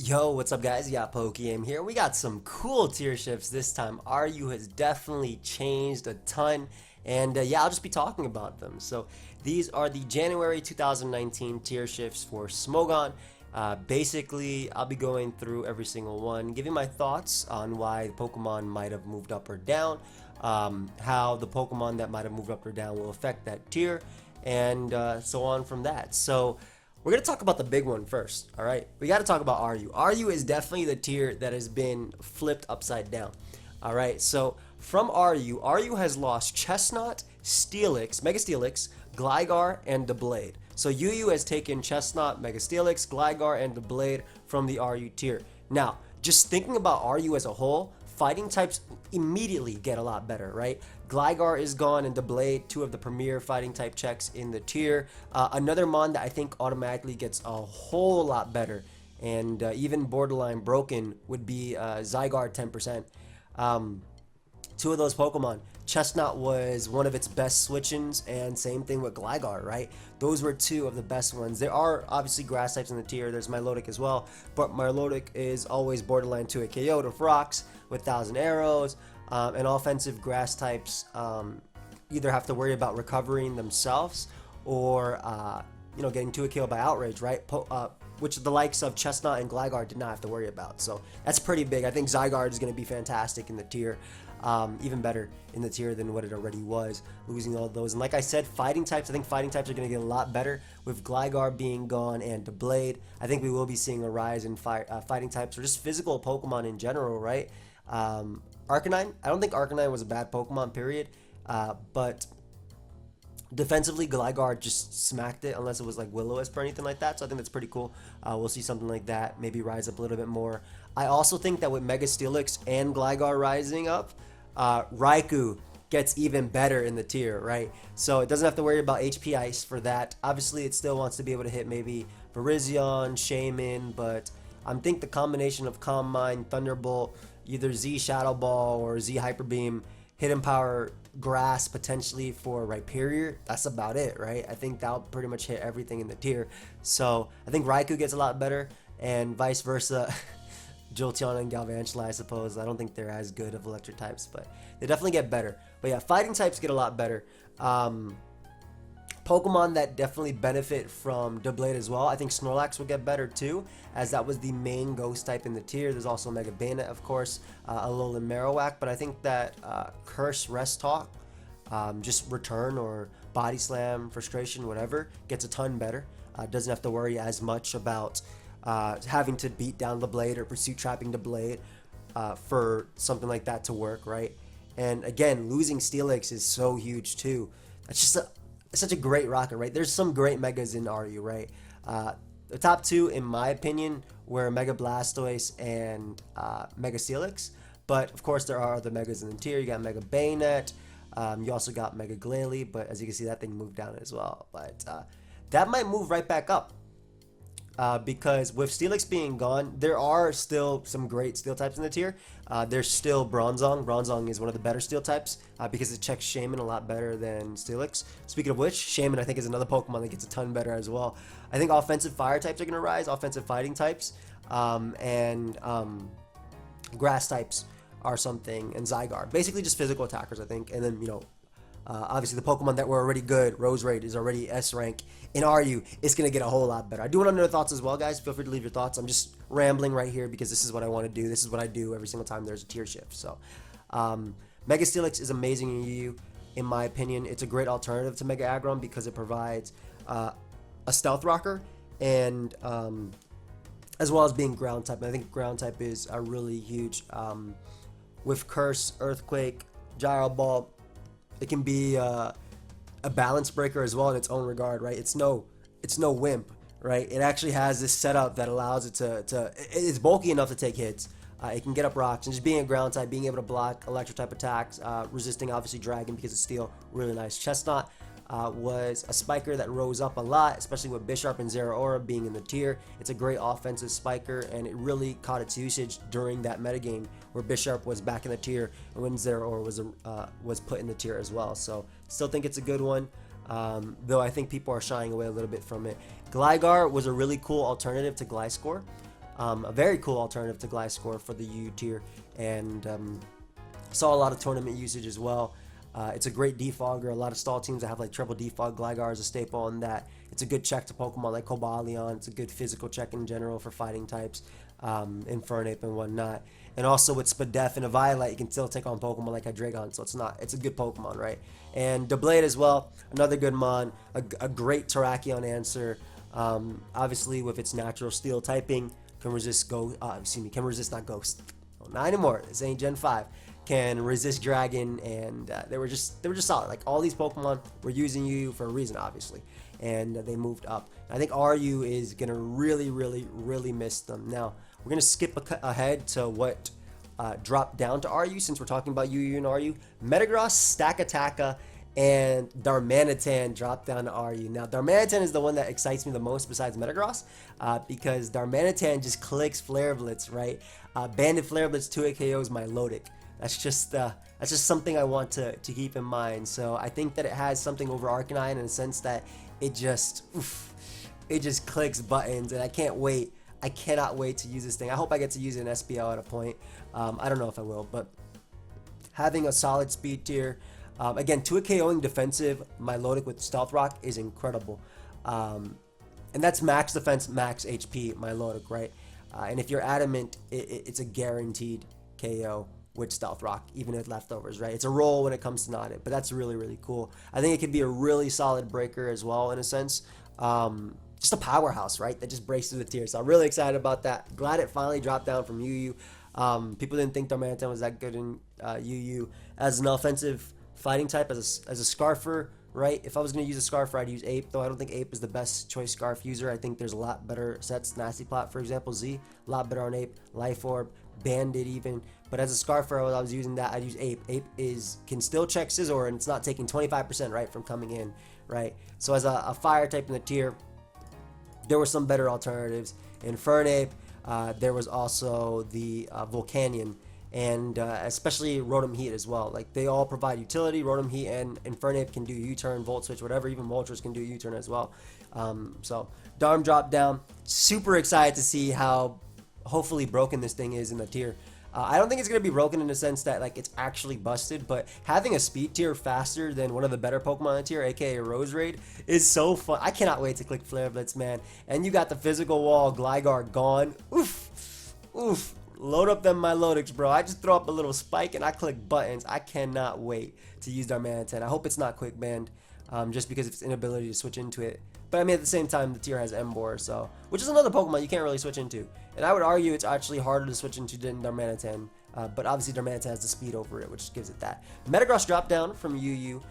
Yo, what's up guys? Yeah, pokeaim here. We got some cool tier shifts this time. RU has definitely changed a ton, and yeah, I'll just be talking about them. So these are the January 2019 tier shifts for Smogon. Basically, I'll be going through every single one, giving my thoughts on why the Pokemon might have moved up or down, how the Pokemon that might have moved up or down will affect that tier, and so on from that. So we're going to talk about the big one first, all right? We got to talk about RU. RU is definitely the tier that has been flipped upside down, all right? So from RU has lost Chestnut, Steelix, Mega Steelix, Gligar, and Doublade. So UU has taken Chestnut, Mega Steelix, Gligar, and Doublade from the RU tier. Now, just thinking about RU as a whole, fighting types immediately get a lot better, right? Gligar is gone and Doublade, two of the premier fighting type checks in the tier. Another mon that I think automatically gets a whole lot better and even borderline broken would be Zygarde 10%. Two of those Pokemon. Chestnut was one of its best switch-ins, and same thing with Gligar, right? Those were two of the best ones. There are obviously grass types in the tier. There's Milotic as well, but Milotic is always borderline 2 a KO to rocks with 1,000 arrows, and offensive grass types either have to worry about recovering themselves or getting 2 a KO by outrage, right? Which the likes of Chestnut and Gligar did not have to worry about. So that's pretty big. I think Zygarde is going to be fantastic in the tier. Even better in the tier than what it already was, losing all those. And like I said, fighting types, I think fighting types are going to get a lot better with Gligar being gone and Doublade. I think we will be seeing a rise in fighting types or just physical Pokemon in general, right? Arcanine, I don't think Arcanine was a bad Pokemon, period. But defensively, Gligar just smacked it unless it was like Will-O-Wisp or anything like that. So I think that's pretty cool. We'll see something like that maybe rise up a little bit more. I also think that with Mega Steelix and Gligar rising up, Raikou gets even better in the tier, right? So it doesn't have to worry about HP Ice for that. Obviously, it still wants to be able to hit maybe Virizion, Shaman, but I think the combination of Calm Mind, Thunderbolt, either Z Shadow Ball or Z Hyper Beam, Hidden Power, Grass potentially for Rhyperior, that's about it, right? I think that'll pretty much hit everything in the tier. So I think Raikou gets a lot better, and vice versa. Jolteon and Galvantula, I suppose. I don't think they're as good of electric types, but they definitely get better. But yeah, fighting types get a lot better. Pokemon that definitely benefit from Doublade as well. I think Snorlax will get better too, as that was the main ghost type in the tier. There's also Mega Bayonet, of course, Alolan Marowak, but I think that Curse, Rest Talk, just Return or Body Slam, Frustration, whatever, gets a ton better. Doesn't have to worry as much about having to beat down the blade or pursuit trapping the blade for something like that to work, right? And again, losing Steelix is so huge too. That's just such a great rocket, right? There's some great megas in RU, right? The top two, in my opinion, were Mega Blastoise and Mega Steelix. But of course, there are other megas in the tier. You got Mega Bayonet. You also got Mega Glalie, but as you can see, that thing moved down as well. But that might move right back up. Because with Steelix being gone, there are still some great steel types in the tier. There's still Bronzong. Bronzong is one of the better steel types because it checks Shaman a lot better than Steelix. Speaking of which, Shaman I think is another Pokemon that gets a ton better as well. I think offensive fire types are going to rise, offensive fighting types, and grass types are something, and Zygarde. Basically just physical attackers, I think. And then, obviously, the Pokemon that were already good, Roserade, is already S rank. In RU, it's going to get a whole lot better. I do want to know your thoughts as well, guys. Feel free to leave your thoughts. I'm just rambling right here because this is what I want to do. This is what I do every single time there's a tier shift. So, Mega Steelix is amazing in UU, in my opinion. It's a great alternative to Mega Aggron because it provides a Stealth Rocker and as well as being ground type. And I think ground type is a really huge with Curse, Earthquake, Gyro Ball. It can be a balance breaker as well in its own regard, right? It's no wimp, right? It actually has this setup that allows it to it's bulky enough to take hits. It can get up rocks, and just being a ground type, being able to block electric type attacks, resisting obviously dragon because it's steel, really nice. Chestnut was a spiker that rose up a lot, especially with Bisharp and Zeraora being in the tier. It's a great offensive spiker, and it really caught its usage during that metagame where Bisharp was back in the tier and when Zeraora was put in the tier as well. So still think it's a good one. though I think people are shying away a little bit from it. Gligar was a really cool alternative to Gliscor. A very cool alternative to Gliscor for the UU tier, and saw a lot of tournament usage as well. It's a great defogger. A lot of stall teams that have like triple defog Gligar is a staple on that. It's a good check to Pokemon like Cobalion. It's a good physical check in general for fighting types, Infernape and whatnot. And also with Spadef and a Violet, you can still take on Pokemon like Hydreigon, so it's a good Pokemon, right? And Doublade as well, another good mon, a great Terrakion answer. Obviously with its natural steel typing, can resist can resist not Ghost. Oh, not anymore. This ain't Gen 5. Can resist Dragon, and they were just solid. Like all these Pokemon were using UU for a reason, obviously, and they moved up. I think RU is gonna really miss them. Now we're gonna skip ahead to what dropped down to RU since we're talking about UU and RU. Metagross, Stakataka, and Darmanitan dropped down to RU. Now Darmanitan is the one that excites me the most besides Metagross, because Darmanitan just clicks Flare Blitz, right? Banded Flare Blitz 2-hit KOs Milotic. That's just something I want to keep in mind. So I think that it has something over Arcanine in a sense that it just clicks buttons, and I cannot wait to use this thing. I hope I get to use it in SPL at a point. I don't know if I will, but having a solid speed tier, again, 2-hit KOing defensive Milotic with Stealth Rock is incredible, and that's max defense, max HP Milotic, right? And if you're adamant, it's a guaranteed KO with Stealth Rock, even with leftovers, right? It's a roll when it comes to not it, but that's really cool. I think it could be a really solid breaker as well, in a sense. Just a powerhouse, right? That just breaks through the tier. So I'm really excited about that. Glad it finally dropped down from UU. People didn't think Darmanitan was that good in UU as an offensive fighting type, as a Scarfer, right? If I was going to use a Scarfer, I'd use Ape, though I don't think Ape is the best choice Scarf user. I think there's a lot better sets. Nasty Plot, for example, Z, a lot better on Ape. Life Orb, Bandit even. But as a Scarfer, I was using that, I'd use Ape. Ape can still check Scizor, and it's not taking 25%, right, from coming in, right? So as a fire type in the tier, there were some better alternatives. In Infernape, there was also the Volcanion, and especially Rotom Heat as well. Like, they all provide utility. Rotom Heat and Infernape can do U-turn, Volt Switch, whatever. Even Moltres can do U-turn as well. So Darm dropped down. Super excited to see how hopefully broken this thing is in the tier. I don't think it's going to be broken in the sense that like it's actually busted, but having a speed tier faster than one of the better Pokemon in the tier, aka Roserade, is so fun. I cannot wait to click Flare Blitz, man. And you got the physical wall, Gligar gone. Oof. Load up them Milotics, bro. I just throw up a little spike and I click buttons. I cannot wait to use Darmanitan. I hope it's not quick banned, just because of its inability to switch into it. But I mean, at the same time, the tier has Emboar, so which is another Pokemon you can't really switch into. And I would argue it's actually harder to switch into than Darmanitan, but obviously Darmanitan has the speed over it, which gives it that. Metagross dropped down from UU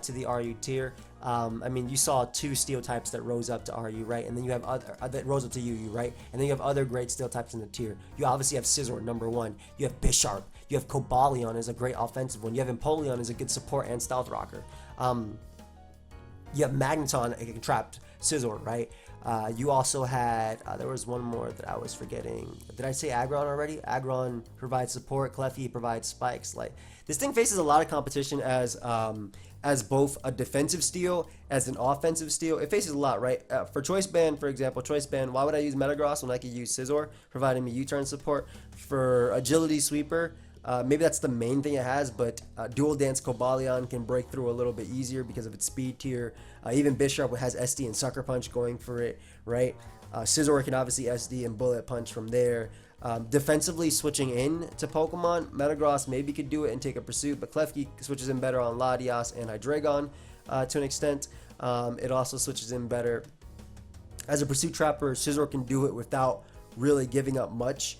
to the RU tier. I mean, you saw two steel types that rose up to RU, right? And then you have other that rose up to UU, right? And then you have other great steel types in the tier. You obviously have Scizor, number 1. You have Bisharp. You have Cobalion as a great offensive one. You have Empoleon as a good support and stealth rocker. You have Magneton, a trapped Scizor, right? You also had, there was one more that I was forgetting. Did I say Aggron already? Aggron provides support, Clefty provides spikes. Like, this thing faces a lot of competition as both a defensive steal, as an offensive steal. It faces a lot, right? For Choice Band, for example, Choice Band, why would I use Metagross when I could use Scizor, providing me U-turn support? For Agility Sweeper, maybe that's the main thing it has, but Dual Dance Cobalion can break through a little bit easier because of its speed tier. Even Bisharp has SD and Sucker Punch going for it, right? Scizor can obviously SD and Bullet Punch from there. Defensively switching in to Pokemon, Metagross maybe could do it and take a Pursuit, but Klefki switches in better on Latias and Hydreigon to an extent. It also switches in better as a Pursuit Trapper. Scizor can do it without really giving up much.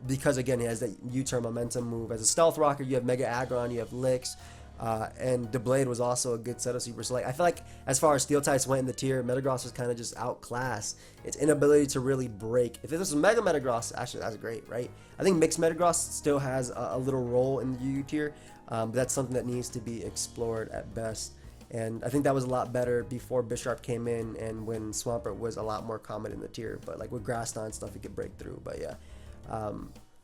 Because again, he has that U-turn momentum move. As a Stealth Rocker, you have Mega Aggron, you have Licks, and Doublade was also a good set of Super Select. I feel like as far as Steel types went in the tier, Metagross was kind of just outclassed. Its inability to really break. If it was a Mega Metagross, actually that's great, right? I think Mixed Metagross still has a little role in the UU tier, but that's something that needs to be explored at best. And I think that was a lot better before Bisharp came in and when Swampert was a lot more common in the tier. But like with Grass Knot and stuff, it could break through. But yeah.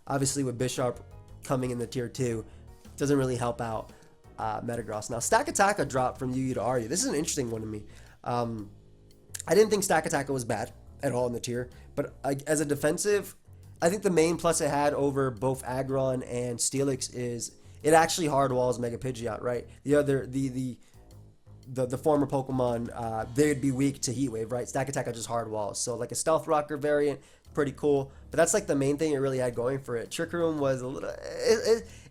Obviously with Bisharp coming in the tier 2 doesn't really help out Metagross. Now Stakataka dropped from UU to RU. This is an interesting one to me. I didn't think Stakataka was bad. at all in the tier. But as a defensive, I think the main plus it had over both Aggron and Steelix is it actually hard walls Mega Pidgeot, right? The former Pokemon, they'd be weak to Heat Wave, right? Stack Attack are just hard walls. So like a Stealth Rocker variant, pretty cool. But that's like the main thing it really had going for it. Trick Room was a little...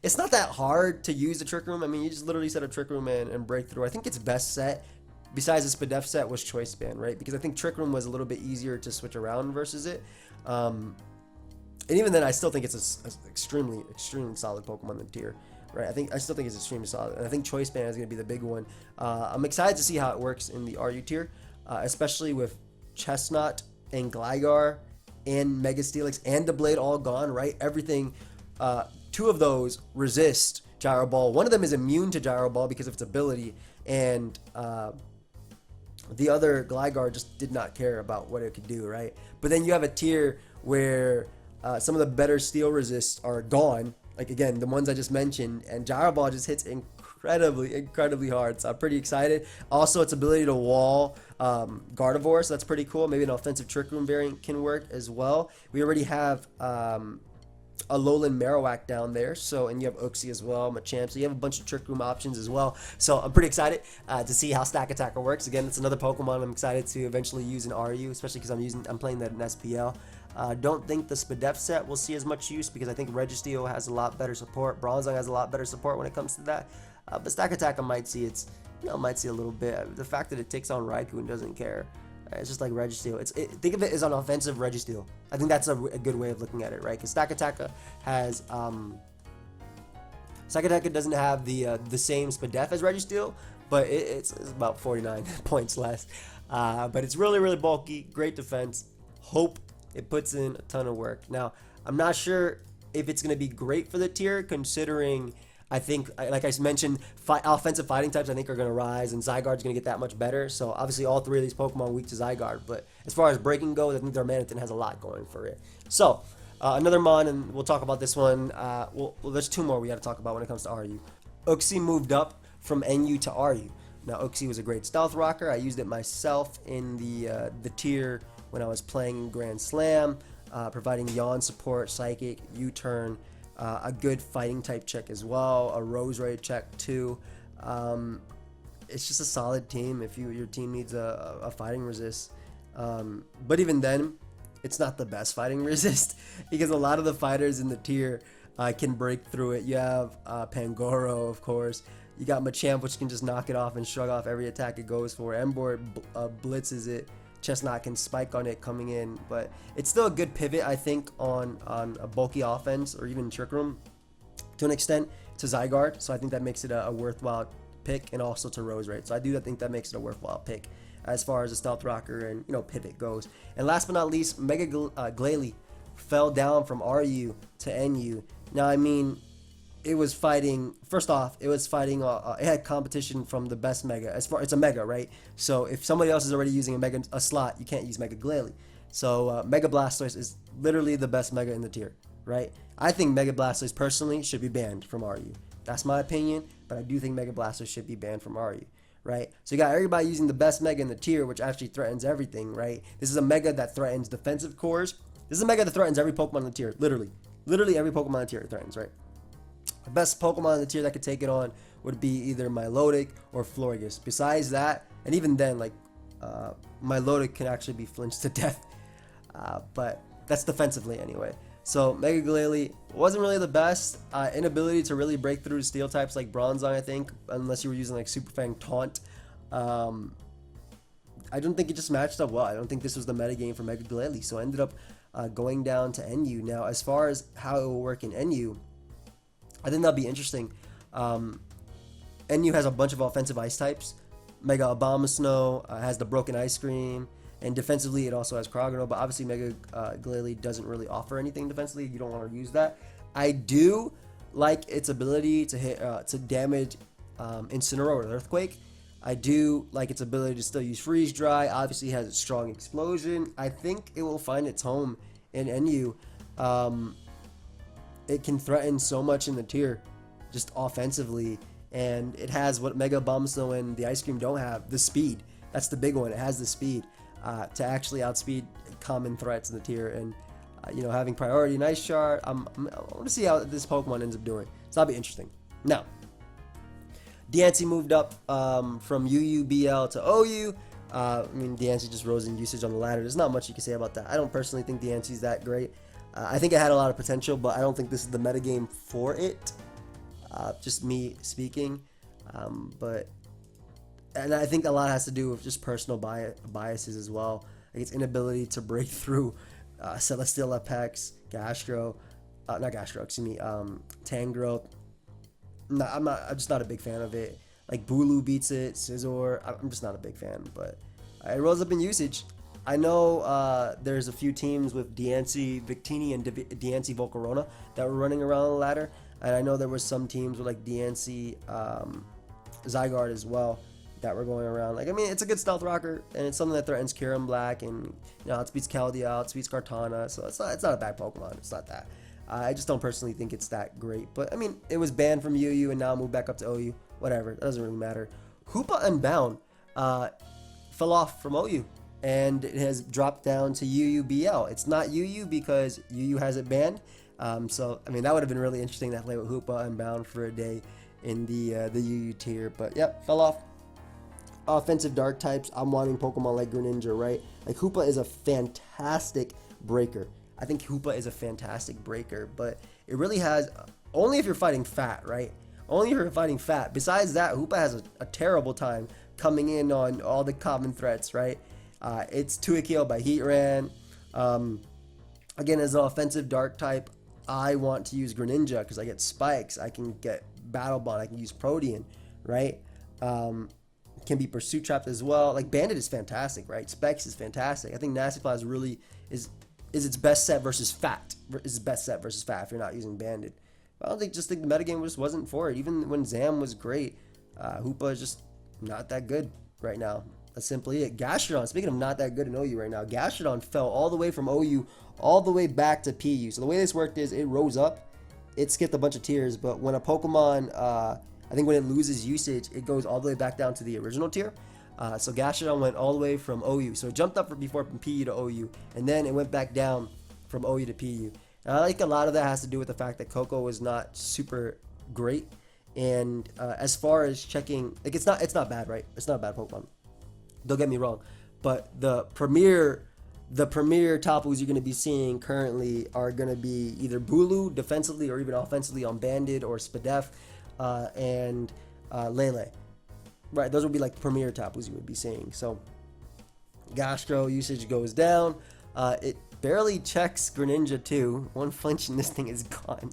it's not that hard to use the Trick Room. I mean, you just literally set a Trick Room and break through. I think its best set, besides the Spadef set, was Choice Band, right? Because I think Trick Room was a little bit easier to switch around versus it. And even then, I still think it's an extremely solid Pokemon in the tier. Right, I still think it's extremely solid, and I think Choice Band is going to be the big one. I'm excited to see how it works in the RU tier, especially with Chestnut and Gligar and Mega Steelix and the Blade all gone. Right, everything. Two of those resist Gyro Ball. One of them is immune to Gyro Ball because of its ability, and the other Gligar just did not care about what it could do. Right, but then you have a tier where some of the better Steel resists are gone. Like, again, the ones I just mentioned, and Gyro Ball just hits incredibly hard, so I'm pretty excited. Also, its ability to wall Gardevoir, so that's pretty cool. Maybe an offensive Trick Room variant can work as well. We already have a Alolan Marowak down there, so, and you have Uxie as well, Machamp, so you have a bunch of Trick Room options as well. So I'm pretty excited to see how Stack Attacker works. Again, it's another Pokemon I'm excited to eventually use in RU, especially because I'm playing that in SPL. Don't think the Spadef set will see as much use because I think Registeel has a lot better support. Bronzong has a lot better support when it comes to that. But Stack Attack, I might see a little bit. The fact that it takes on Raikou and doesn't care, it's just like Registeel. Think of it as an offensive Registeel. I think that's a good way of looking at it, right? Because Stack Attack has Stack Attack doesn't have the same Spadef as Registeel, but it's about 49 points less. But it's really bulky, great defense. Hope it puts in a ton of work. Now, I'm not sure if it's going to be great for the tier, considering I think, like I mentioned, offensive fighting types I think are going to rise, and Zygarde's going to get that much better. So obviously all three of these Pokemon weak to Zygarde, but as far as breaking goes, I think Darmanitan has a lot going for it. So another Mon, and we'll talk about this one. Well, there's two more we got to talk about when it comes to RU. Uxie moved up from NU to RU. Now, Uxie was a great Stealth Rocker. I used it myself in the tier when I was playing Grand Slam, providing Yawn support, Psychic, U-Turn, a good fighting type check as well, a Rose Ray check too. It's just a solid team if your team needs a fighting resist. But even then, it's not the best fighting resist because a lot of the fighters in the tier can break through it. You have Pangoro, of course. You got Machamp, which can just knock it off and shrug off every attack it goes for. Emboar blitzes it. Chestnut can spike on it coming in, but it's still a good pivot, I think, on a bulky offense or even Trick Room to an extent to Zygarde. So I think that makes it a worthwhile pick, and also to Rose Ray. So I think that makes it a worthwhile pick as far as a Stealth Rocker and pivot goes. And last but not least, Mega Glalie fell down from RU to NU. Now, I mean, it was fighting. First off, it was fighting. It had competition from the best Mega. It's a Mega, right? So if somebody else is already using a slot, you can't use Mega Glalie. So Mega Blastoise is literally the best Mega in the tier, right? I think Mega Blastoise personally should be banned from RU. That's my opinion, but I do think Mega Blastoise should be banned from RU, right? So you got everybody using the best Mega in the tier, which actually threatens everything, right? This is a Mega that threatens defensive cores. This is a Mega that threatens every Pokemon in the tier, literally every Pokemon in the tier it threatens, right? The best Pokemon in the tier that could take it on would be either Milotic or Florges. Besides that, and even then, like, Milotic can actually be flinched to death, but that's defensively anyway. So Mega Glalie wasn't really the best. Inability to really break through steel types like Bronzong, I think, unless you were using like Super Fang Taunt. I don't think it just matched up well. I don't think this was the metagame for Mega Glalie, so I ended up going down to NU. Now, as far as how it will work in NU, I think that'll be interesting. NU has a bunch of offensive ice types. Mega Abomasnow has the Broken Ice Cream, and defensively it also has Crogano, but obviously Mega Glalie doesn't really offer anything defensively. You don't want to use that. I do like its ability to hit to damage Incineroar or Earthquake. I do like its ability to still use Freeze Dry. Obviously it has a strong Explosion. I think it will find its home in NU. It can threaten so much in the tier, just offensively, and it has what Mega Abomasnow and the Ice Cream don't have, the speed. That's the big one. It has the speed. to actually outspeed common threats in the tier, and having priority, nice chart. I want to see how this Pokemon ends up doing, so that'll be interesting. Now, Diancie moved up from UUBL to OU. I mean, Diancie just rose in usage on the ladder. There's not much you can say about that. I don't personally think Diancie's that great. I think it had a lot of potential, but I don't think this is the metagame for it. Just me speaking. And I think a lot has to do with just personal biases as well. Like its inability to break through Celestial Apex, Tangrowth. No, I'm just not a big fan of it. Like Bulu beats it, Scizor. I'm just not a big fan, but it rose up in usage. I know there's a few teams with Diancie Victini and Diancie Volcarona that were running around the ladder, and I know there was some teams with like Diancie Zygarde as well that were going around. Like, I mean, it's a good stealth rocker, and it's something that threatens Kyurem Black, and it beats Keldeo, it beats Kartana, so it's not a bad Pokemon. It's not that. I just don't personally think it's that great. But I mean, it was banned from UU and now moved back up to OU. Whatever, it doesn't really matter. Hoopa Unbound fell off from OU, and it has dropped down to UUBL. It's not UU because UU has it banned. So I mean, that would have been really interesting to play with Hoopa Unbound for a day in the UU tier. But yep, fell off. Offensive dark types, I'm wanting Pokemon like Greninja, right? Like Hoopa is a fantastic breaker. I think Hoopa is a fantastic breaker, but it really has, only if you're fighting fat, right? Only if you're fighting fat. Besides that, Hoopa has a terrible time coming in on all the common threats, right? It's 2-KO by Heatran. Again, as an offensive dark type, I want to use Greninja because I get spikes. I can get Battle Bond. I can use Protean, right? Can be Pursuit Trapped as well. Like Bandit is fantastic, right? Specs is fantastic. I think Nasty Fly is its best set versus fat. Is best set versus fat if you're not using Bandit. But I don't think the metagame just wasn't for it. Even when Zam was great, Hoopa is just not that good right now. That's simply it. Gastrodon, speaking of not that good in OU right now, Gastrodon fell all the way from OU all the way back to PU. So the way this worked is it rose up, it skipped a bunch of tiers, but when a Pokemon, I think when it loses usage, it goes all the way back down to the original tier. So Gastrodon went all the way from OU. So it jumped up before from PU to OU, and then it went back down from OU to PU. And I like a lot of that has to do with the fact that Coco was not super great. And as far as checking, like it's not bad, right? It's not a bad Pokemon. Don't get me wrong, but the premier Tapus you're going to be seeing currently are going to be either Bulu defensively or even offensively on Bandit or Spadef and Lele. Right, those would be like the premier Tapus you would be seeing. So Gastro usage goes down. It barely checks Greninja too. One flinch and this thing is gone.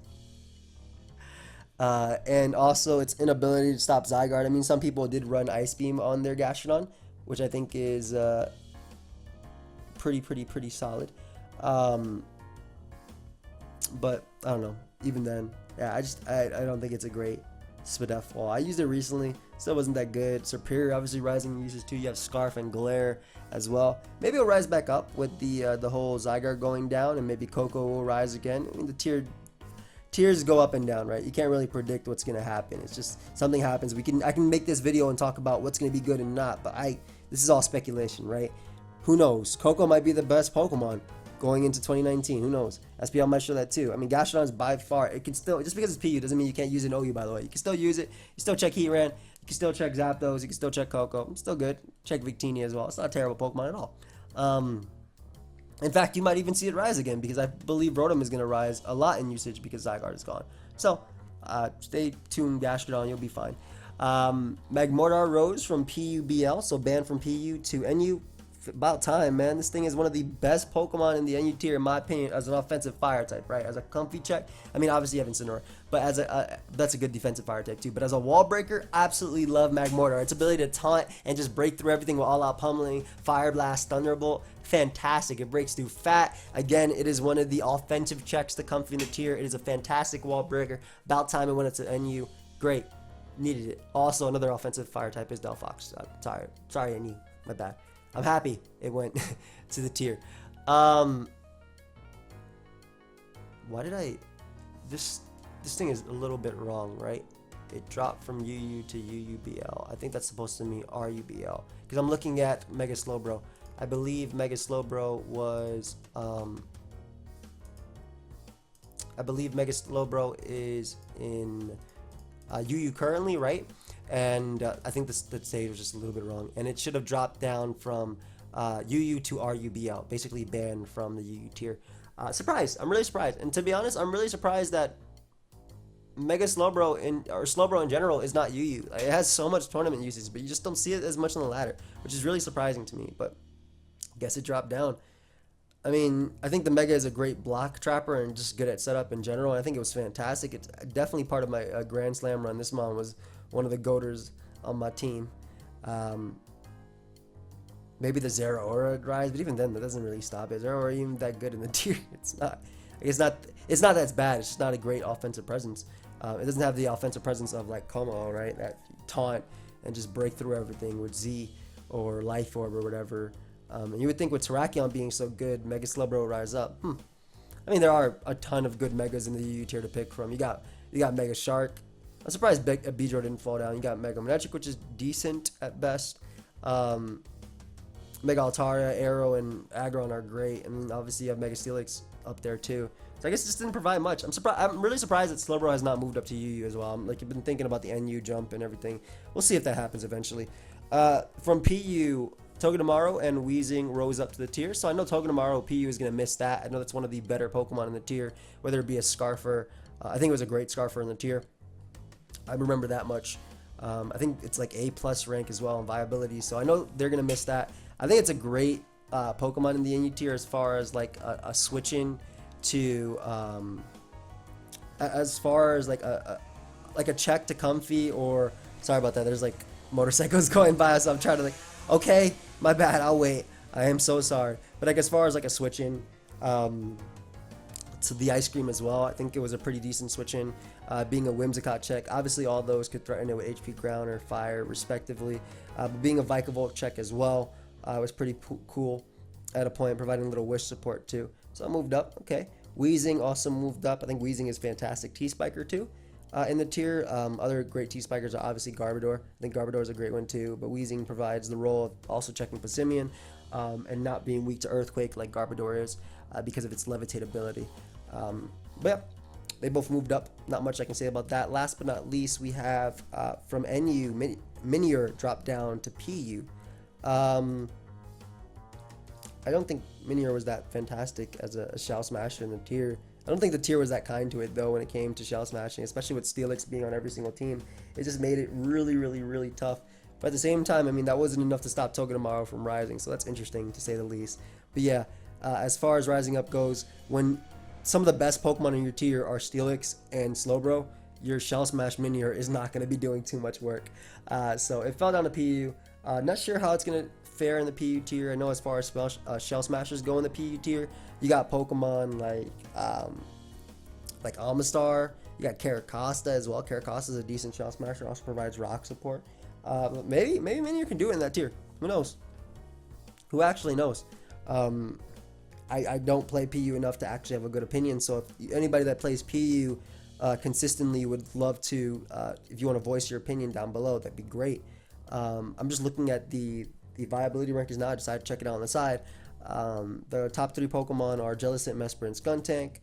And also its inability to stop Zygarde. I mean, some people did run Ice Beam on their Gastrodon, which I think is pretty solid. But I don't know. Even then, yeah, I don't think it's a great Spadef wall. I used it recently, still wasn't that good. Superior obviously rising in usage too. You have Scarf and Glare as well. Maybe it'll rise back up with the whole Zygarde going down, and maybe Coco will rise again. I mean, the tiers go up and down, right? You can't really predict what's gonna happen. It's just something happens. I can make this video and talk about what's gonna be good and not, but this is all speculation, right? Who knows? Coco might be the best Pokemon going into 2019. Who knows? SPL might show that too. I mean, Gastrodon is by far, it can still, just because it's PU doesn't mean you can't use it in OU, by the way. You can still use it. You still check Heatran. You can still check Zapdos. You can still check Coco. It's still good. Check Victini as well. It's not a terrible Pokemon at all. In fact, you might even see it rise again because I believe Rotom is going to rise a lot in usage because Zygarde is gone. So, stay tuned, Gastrodon. You'll be fine. Magmortar rose from PUBL, so banned from PU to NU. About time, man. This thing is one of the best Pokemon in the NU tier, in my opinion, as an offensive fire type, right? As a comfy check. I mean, obviously you have Incineroar, but as that's a good defensive fire type too. But as a wall breaker, absolutely love Magmortar. Its ability to taunt and just break through everything with all-out pummeling, Fire Blast, Thunderbolt, fantastic. It breaks through fat. Again, it is one of the offensive checks to comfy in the tier. It is a fantastic wall breaker. About time it went into NU. Great. Needed it. Also, another offensive fire type is Delphox. Sorry, NU. My bad. I'm happy it went to the tier. Why did this thing is a little bit wrong, right? It dropped from UU to UUBL. I think that's supposed to mean RUBL because I'm looking at Mega Slowbro. I believe Mega Slowbro was I believe Mega Slowbro is in UU currently, right? And I think the stage was just a little bit wrong, and it should have dropped down from UU to RUBL, basically banned from the UU tier. Surprised. I'm really surprised, and to be honest, I'm really surprised that Mega Slowbro or Slowbro in general is not UU. Like, it has so much tournament usage, but you just don't see it as much on the ladder, which is really surprising to me. But I guess it dropped down. I mean, I think the Mega is a great block trapper and just good at setup in general. I think it was fantastic. It's definitely part of my Grand Slam run. This mon was one of the goaters on my team. Maybe the Zero Aura rise, but even then, that doesn't really stop it. Zero Aura even that good in the tier? It's not. It's not that bad. It's just not a great offensive presence. It doesn't have the offensive presence of like Como, right? That taunt and just break through everything with Z or Life Orb or whatever. And you would think with Terrakion being so good, Mega Slowbro will rise up. I mean, there are a ton of good Megas in the UU tier to pick from. You got Mega Shark. I'm surprised Beedrill didn't fall down. You got Mega Manectric, which is decent at best. Mega Altaria, Arrow, and Aggron are great. And obviously you have Mega Steelix up there too. So I guess it just didn't provide much. I'm really surprised that Slowbro has not moved up to UU as well. Like, you've been thinking about the NU jump and everything. We'll see if that happens eventually. From PU, Togedemaru and Weezing rose up to the tier. So I know Togedemaru, PU is going to miss that. I know that's one of the better Pokemon in the tier, whether it be a Scarfer. I think it was a great Scarfer in the tier. I remember that much. I think it's like A+ rank as well in viability. So I know they're going to miss that. I think it's a great Pokemon in the NU tier as far as like a switch in to as far as like a check to Comfy, or sorry about that, there's like motorcycles going by, so I'm trying to like, okay, my bad, I'll wait, I am so sorry. But like as far as like a switch in to the Ice Cream as well, I think it was a pretty decent switch in. Being a Whimsicott check, obviously all those could threaten it with HP Ground or Fire respectively, but being a Vikavolt check as well was pretty cool at a point, providing a little wish support too. So I moved up. Okay. Weezing also moved up. I think Weezing is fantastic. T-Spiker too in the tier. Other great T-Spikers are obviously Garbodor. I think Garbodor is a great one too, but Weezing provides the role of also checking Passimian and not being weak to Earthquake like Garbodor is because of its Levitate ability. But yeah, they both moved up. Not much I can say about that. Last but not least, we have from NU, Minior dropped down to PU. I don't think Minior was that fantastic as a Shell Smasher in the tier. I don't think the tier was that kind to it though when it came to Shell Smashing, especially with Steelix being on every single team. It just made it really, really, really tough. But at the same time, I mean, that wasn't enough to stop Togedemaru from rising, so that's interesting to say the least. But yeah, as far as rising up goes, when some of the best Pokemon in your tier are Steelix and Slowbro, your Shell Smash Minior is not going to be doing too much work. So it fell down to PU. Not sure how it's going to fare in the PU tier. I know as far as Shell Smashers go in the PU tier, you got Pokemon like Amistar, you got Caracosta as well. Caracosta is a decent Shell Smasher, also provides rock support. But maybe Minior can do it in that tier. Who knows? Who actually knows? I don't play PU enough to actually have a good opinion, so if anybody that plays PU consistently would love to, if you want to voice your opinion down below, that'd be great. I'm just looking at the viability rankings now. I decided to check it out on the side. The top 3 Pokemon are Jellicent, Mesper, and Skuntank.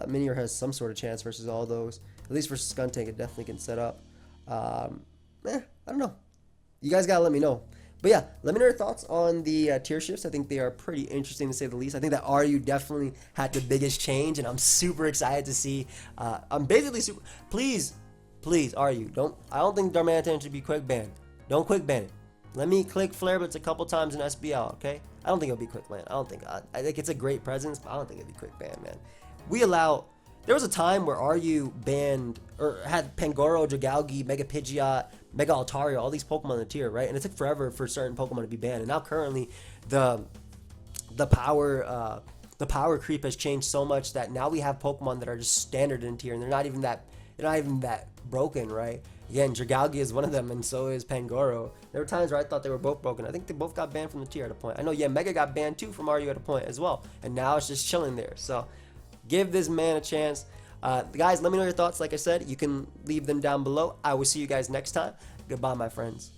Minior has some sort of chance versus all those. At least versus Skuntank, it definitely can set up. I don't know. You guys gotta let me know. But yeah, let me know your thoughts on the tier shifts. I think they are pretty interesting to say the least. I think that RU definitely had the biggest change, and I'm super excited to see. I'm basically super. Please, RU, don't. I don't think Darmanitan should be quick banned. Don't quick ban it. Let me click Flare Blitz a couple times in SBL, okay? I don't think it'll be quick ban. I think it's a great presence, but I don't think it'll be quick ban, man. There was a time where RU banned, or had Pangoro, Dragalge, Mega Pidgeot, Mega Altaria, all these Pokemon in the tier, right? And it took forever for certain Pokemon to be banned. And now currently, the power creep has changed so much that now we have Pokemon that are just standard in tier, and they're not even that broken, right? Again, Dragalge is one of them, and so is Pangoro. There were times where I thought they were both broken. I think they both got banned from the tier at a point. I know, yeah, Mega got banned too from RU at a point as well, and now it's just chilling there. So give this man a chance. Guys, let me know your thoughts. Like I said, you can leave them down below. I will see you guys next time. Goodbye, my friends.